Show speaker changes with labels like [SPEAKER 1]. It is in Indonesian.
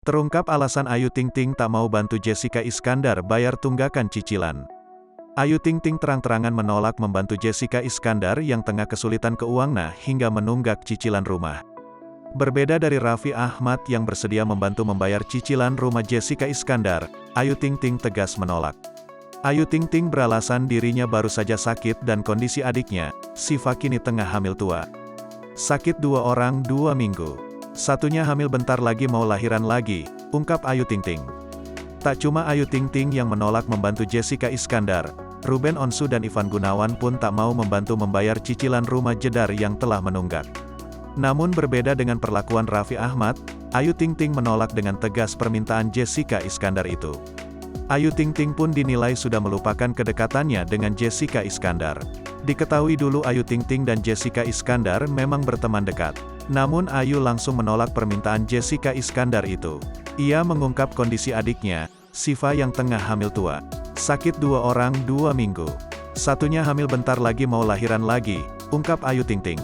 [SPEAKER 1] Terungkap alasan Ayu Ting Ting tak mau bantu Jessica Iskandar bayar tunggakan cicilan. Ayu Ting Ting terang-terangan menolak membantu Jessica Iskandar yang tengah kesulitan keuangan hingga menunggak cicilan rumah. Berbeda dari Raffi Ahmad yang bersedia membantu membayar cicilan rumah Jessica Iskandar, Ayu Ting Ting tegas menolak. Ayu Ting Ting beralasan dirinya baru saja sakit dan kondisi adiknya, Syifa kini tengah hamil tua. Sakit 2 orang 2 minggu. Satunya hamil bentar lagi mau lahiran lagi, ungkap Ayu Ting Ting. Tak cuma Ayu Ting Ting yang menolak membantu Jessica Iskandar, Ruben Onsu dan Ivan Gunawan pun tak mau membantu membayar cicilan rumah Jedar yang telah menunggak. Namun berbeda dengan perlakuan Raffi Ahmad, Ayu Ting Ting menolak dengan tegas permintaan Jessica Iskandar itu. Ayu Ting Ting pun dinilai sudah melupakan kedekatannya dengan Jessica Iskandar. Diketahui dulu Ayu Ting Ting dan Jessica Iskandar memang berteman dekat. Namun Ayu langsung menolak permintaan Jessica Iskandar itu. Ia mengungkap kondisi adiknya, Syifa yang tengah hamil tua. Sakit 2 orang 2 minggu. Satunya hamil bentar lagi mau lahiran lagi, ungkap Ayu Ting Ting.